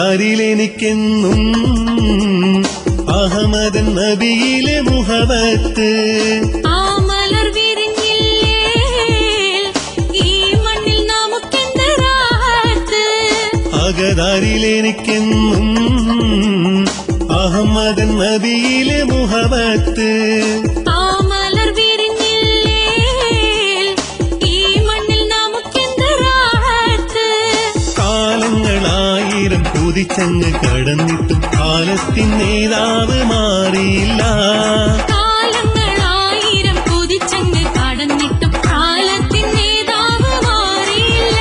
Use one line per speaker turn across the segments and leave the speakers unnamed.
അകതാരിലെനിക്കെന്നും അഹമ്മദൻ നബിയിലെ മുഹബത്ത്
ആ മലർ വിരിഞ്ഞില്ലേ ഈ മണ്ണിൽ നമുക്കെന്ത് റാഹത്ത്.
അകതാരിലെനിക്കെന്നും അഹമ്മദൻ നബിയിലെ മുഹബത്ത്
ആ മലർ വിരിഞ്ഞില്ലേ ഈ മണ്ണിൽ നമുക്കെന്ത് റാഹത്ത്.
കാലങ്ങളായിരം കുതിച്ചങ്ങ് കടന്നിട്ടും കാലത്തിൻ നേതാവ് മാറിയില്ല.
കാലങ്ങളായിരം കുതിച്ചങ്ങ് കടന്നിട്ടും കാലത്തിൻ നേതാവ് മാറിയില്ല.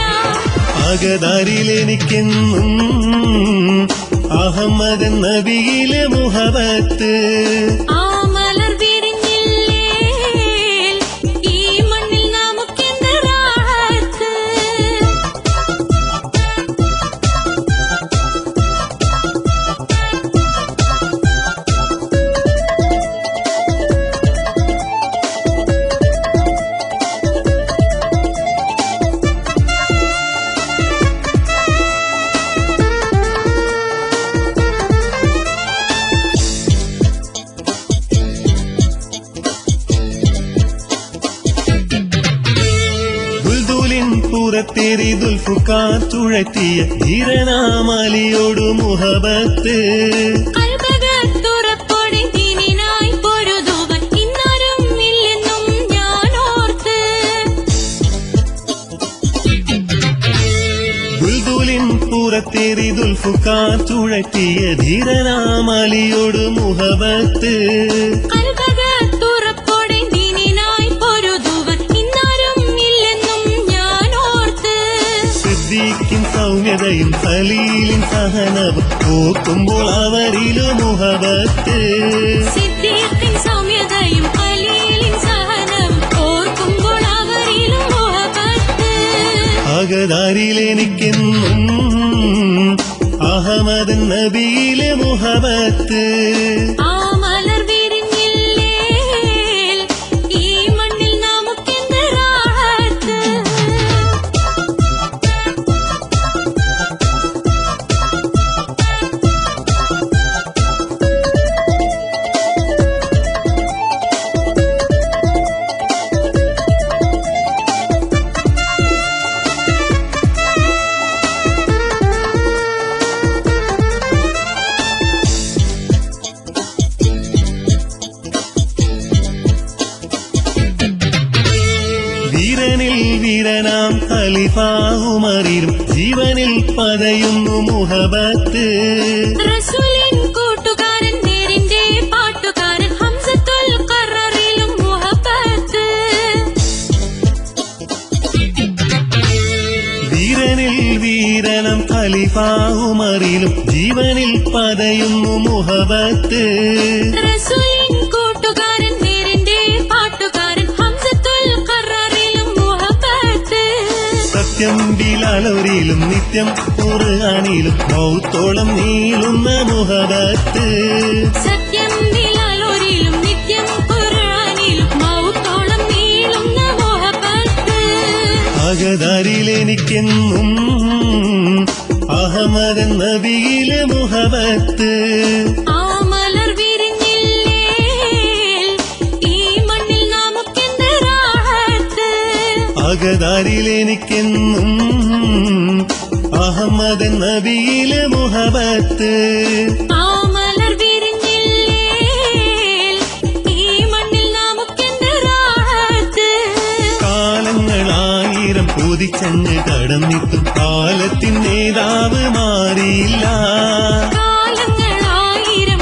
അകതാരിലെനിക്കെന്നും അഹമ്മദൻ നബിയിലെ മുഹബത്ത്
ആ മലർ വിരിഞ്ഞില്ലേ ഈ മണ്ണിൽ നമുക്കെന്ത് റാഹത്ത്.
പുറത്തേറി ദുൽഫുക്കാർ ചുഴറ്റിയ ധീരനാമലിയോടു മുഹബത്ത്
കൽബകത്തുറപ്പോടെ ദീനിനായി പൊരുതുവാൻ ഇന്നാരും ഇല്ലെന്നും ഞാൻ ഓർത്ത്.
ബുൽബുലിൻ പുറത്തേറി ദുൽഫുക്കാർ ചുഴറ്റിയ ധീരനാമലിയോടു മുഹബത്ത്
കൽബകത്തുറപ്പോടെ ദീനിനായി പൊരുതുവാൻ ഇന്നാരും ഇല്ലെന്നും ഞാൻ ഓർത്ത്.
സിദ്ദീഖിൻ സൗമ്യതയും ഖലീലിൻ സഹനവും ഓർക്കുമ്പോൾ അവരിലു മുഹബത്ത്.
സിദ്ദീഖിൻ സൗമ്യതയും ഖലീലിൻ സഹനവും ഓർക്കുമ്പോൾ അവരിലും മുഹബത്ത്.
അകതാരിലെനിക്കെന്നും അഹമ്മദൻ നബിയിലെ മുഹബത്ത്
ആ മലർ വിരിഞ്ഞില്ലേ ഈ മണ്ണിൽ നമുക്കെന്ത് റാഹത്ത്.
വീരനിൽ വീരനാം ഖലീഫ ഉമറിലും ജീവനിൽ പതയുന്നു മുഹബത്ത്.
റസൂലിൻ കൂട്ടുകാരൻ നേരിന്റെ പാട്ടുകാരൻ ഹംസത്തുൽ ഖററിലും മുഹബത്ത്.
വീരനിൽ വീരനം ഖലീഫ ഉമറിലും ജീവനിൽ പതയുന്നു മുഹബത്ത്.
റസൂലിൻ കൂട്ടുകാരൻ നേരിന്റെ പാട്ടുകാരൻ ഹംസത്തുൽ ഖററിലും മുഹബത്ത്.
സത്യം ബിലാലൊരിയിലും നിത്യം ഖുർആനിലും മൗത്തോളം നീളുന്ന മുഹബത്ത്.
സത്യം ബിലാലൊരിയിലും നിത്യം ഖുർആനിലും മൗത്തോളം നീളുന്ന മുഹബത്ത്.
അകതാരിലെനിക്കെന്നും അഹമ്മദൻ നബിയിലെ മുഹബത്ത്
ആ മലർ വിരിഞ്ഞില്ലേ ഈ മണ്ണിൽ നമുക്കെന്ത് റാഹത്ത്.
അകതാരിലെനിക്കെന്നും അഹമ്മദൻ നബിയിലെ മുഹബത്ത്
ആ മലർ വിരിഞ്ഞില്ലേ ഈ മണ്ണിൽ നമുക്കെന്ത് റാഹത്ത്.
കാലങ്ങളായിരം കൊതിച്ചങ്ങ് കടന്നിട്ടും കാലത്തിൻ നേതാവ് മാറിയില്ല.
കാലങ്ങളായിരം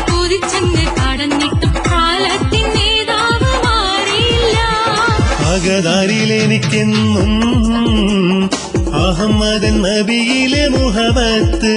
അകതാരിലെനിക്കെന്നും അഹമ്മദൻ നബിയിലെ മുഹബത്ത്